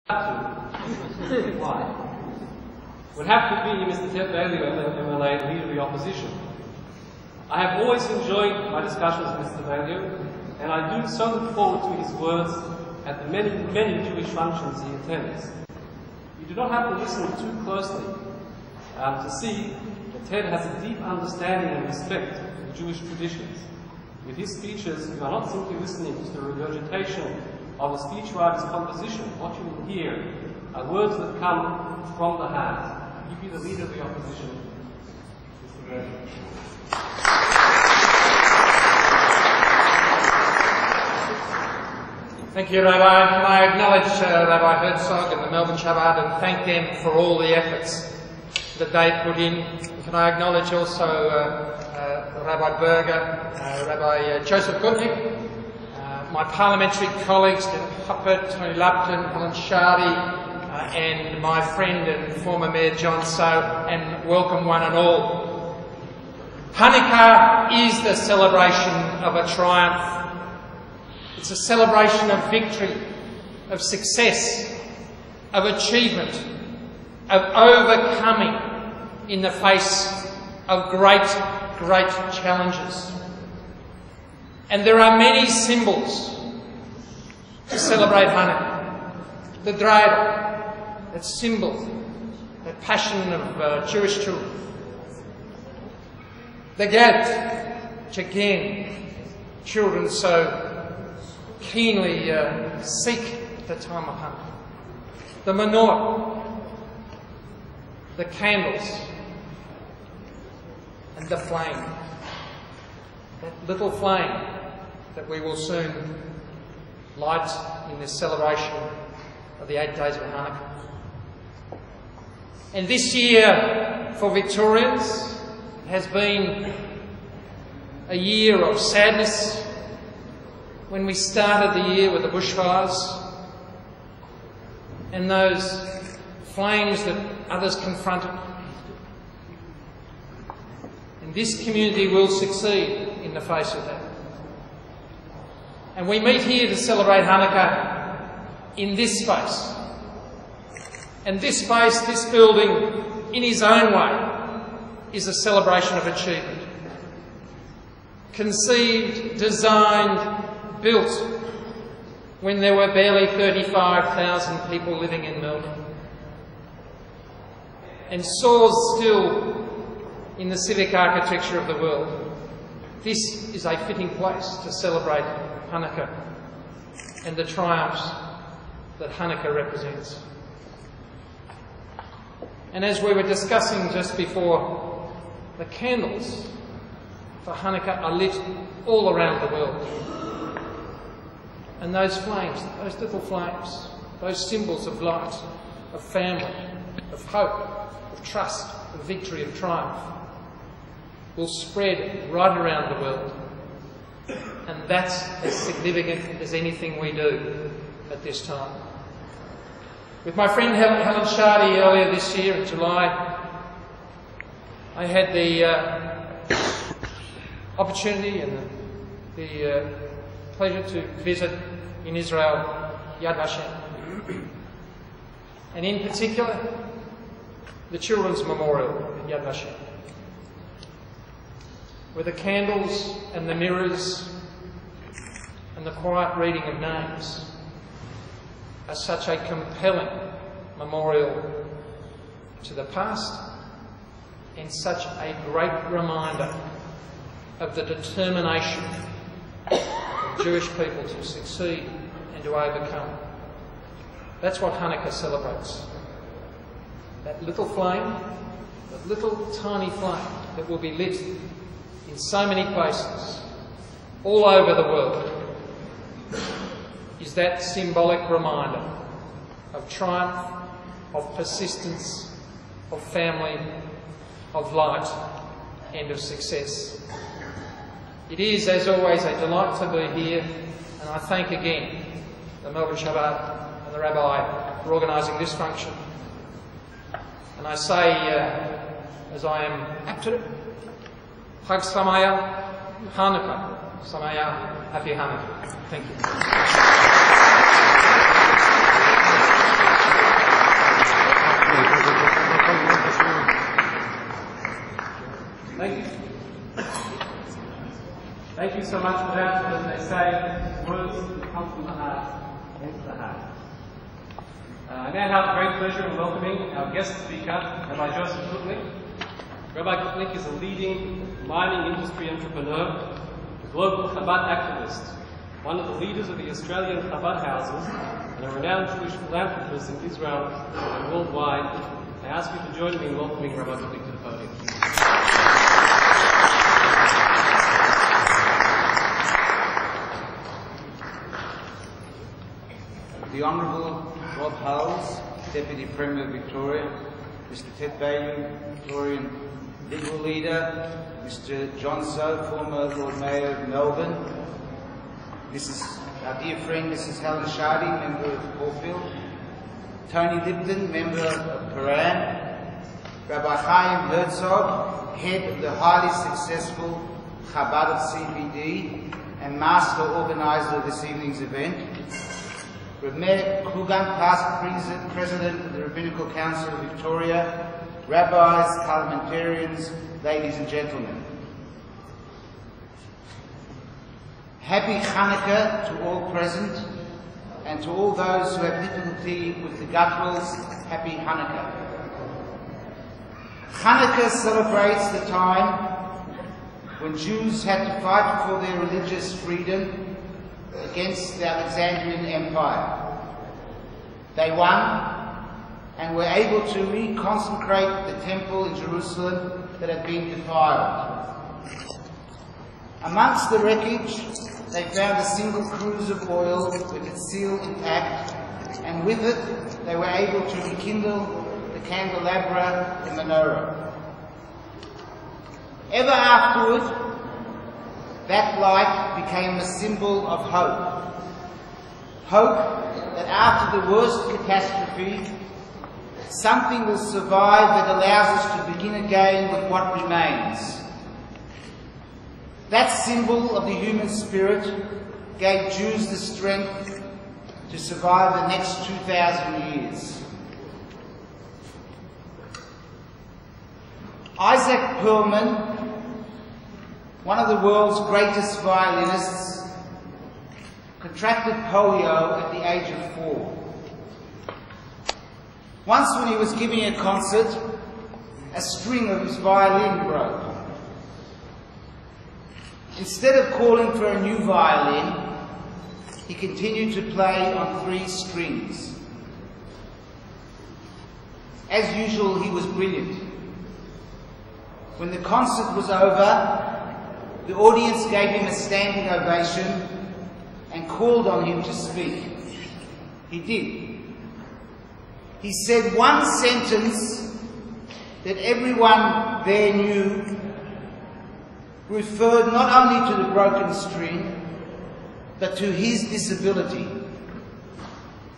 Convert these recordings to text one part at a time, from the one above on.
Why? Would have to be Mr. Ted Bailey, MLA, Leader of the Opposition. I have always enjoyed my discussions with Mr. Bailey, and I do so look forward to his words at the many Jewish functions he attends. You do not have to listen too closely to see that Ted has a deep understanding and respect for the Jewish traditions. With his speeches, you are not simply listening to the regurgitation of a speechwriter's composition. What you will hear are words that come from the heart. You be the Leader of the Opposition, Mr. Bailey. Thank you, Rabbi. Can I acknowledge Rabbi Herzog and the Melbourne Chabad and thank them for all the efforts that they put in. Can I acknowledge also Rabbi Berger, Rabbi Joseph Gutnick, my parliamentary colleagues, Huppert, Tony Lupton, Helen Shardy, and my friend and former Mayor John So, and welcome one and all. Hanukkah is the celebration of a triumph. It's a celebration of victory, of success, of achievement, of overcoming in the face of great challenges. And there are many symbols to celebrate Hanukkah. The dreidel, that symbol, that passion of Jewish children. The gad, which again, children so keenly seek at the time of Hanukkah. The menorah, the candles, and the flame. That little flame that we will soon light in this celebration of the 8 days of Hanukkah. And this year for Victorians has been a year of sadness. When we started the year with the bushfires and those flames that others confronted. And this community will succeed in the face of that. And we meet here to celebrate Hanukkah in this space. And this space, this building, in his own way, is a celebration of achievement. Conceived, designed, built when there were barely 35,000 people living in Melbourne, and soars still in the civic architecture of the world. This is a fitting place to celebrate Hanukkah and the triumphs that Hanukkah represents. And as we were discussing just before, the candles for Hanukkah are lit all around the world. And those flames, those little flames, those symbols of light, of family, of hope, of trust, of victory, of triumph, will spread right around the world. And that's as significant as anything we do at this time. With my friend Helen Shardy earlier this year in July, I had the opportunity and the pleasure to visit in Israel, Yad Vashem. And in particular, the Children's Memorial at Yad Vashem, where the candles and the mirrors and the quiet reading of names are such a compelling memorial to the past and such a great reminder of the determination of Jewish people to succeed and to overcome. That's what Hanukkah celebrates. That little flame, that little tiny flame that will be lit in so many places all over the world, is that symbolic reminder of triumph, of persistence, of family, of light, and of success. It is, as always, a delight to be here, and I thank again the Melbourne Chabad and the Rabbi for organising this function. And I say, as I am apt to do, Chag Sameach, Hanukkah Sameach, Happy Hanukkah. Thank you. so much for that. As they say, words come from the heart, enter the heart. I now have the great pleasure in welcoming our guest speaker, Rabbi Joseph Kutnik. Rabbi Kutnik is a leading mining industry entrepreneur, a global Chabad activist, one of the leaders of the Australian Chabad houses, and a renowned Jewish philanthropist in Israel and worldwide. I ask you to join me in welcoming Rabbi Kutnik to the podium. The Honourable Rob Hulls, Deputy Premier of Victoria, Mr Ted Bailey, Victorian Liberal Leader, Mr John Sow, former Lord Mayor of Melbourne, Mrs. our dear friend Mrs Helen Shardy, Member of Caulfield, Tony Lipton, Member of Paran, Rabbi Chaim Herzog, Head of the highly successful Chabad CBD and Master Organiser of this evening's event, Reb Meir Krugan, past President of the Rabbinical Council of Victoria, rabbis, parliamentarians, ladies and gentlemen. Happy Chanukah to all present, and to all those who have difficulty with the gutturals, happy Hanukkah. Chanukah celebrates the time when Jews had to fight for their religious freedom against the Alexandrian Empire. They won and were able to reconsecrate the temple in Jerusalem that had been defiled. Amongst the wreckage, they found a single cruse of oil with its seal intact, and with it they were able to rekindle the candelabra, the menorah. Ever afterward, that light became a symbol of hope. Hope that after the worst catastrophe, something will survive that allows us to begin again with what remains. That symbol of the human spirit gave Jews the strength to survive the next 2,000 years. Isaac Perlman, one of the world's greatest violinists, contracted polio at the age of 4. Once when he was giving a concert, a string of his violin broke. Instead of calling for a new violin, he continued to play on 3 strings. As usual, he was brilliant. When the concert was over, the audience gave him a standing ovation and called on him to speak. He did. He said one sentence that everyone there knew referred not only to the broken string, but to his disability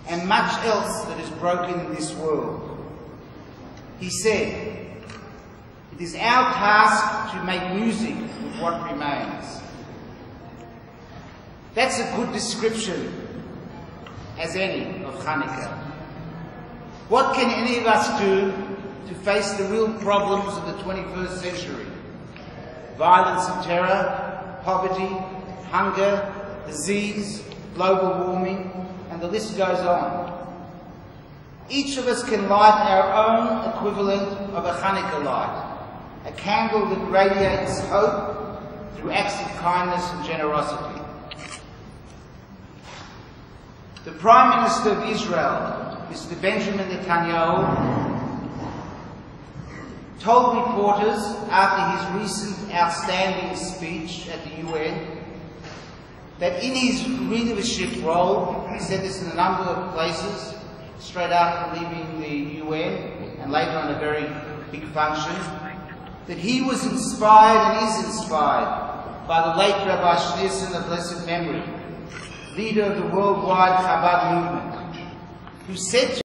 and much else that is broken in this world. He said, "It is our task to make music with what remains." That's a good description, as any, of Chanukah. What can any of us do to face the real problems of the 21st century? Violence and terror, poverty, hunger, disease, global warming, and the list goes on. Each of us can light our own equivalent of a Chanukah light, a candle that radiates hope through acts of kindness and generosity. The Prime Minister of Israel, Mr. Benjamin Netanyahu, told reporters after his recent outstanding speech at the UN that in his leadership role, he said this in a number of places, straight after leaving the UN and later on a very big function, that he was inspired and is inspired by the late Rabbi Schneerson of blessed memory, leader of the worldwide Chabad movement, who said to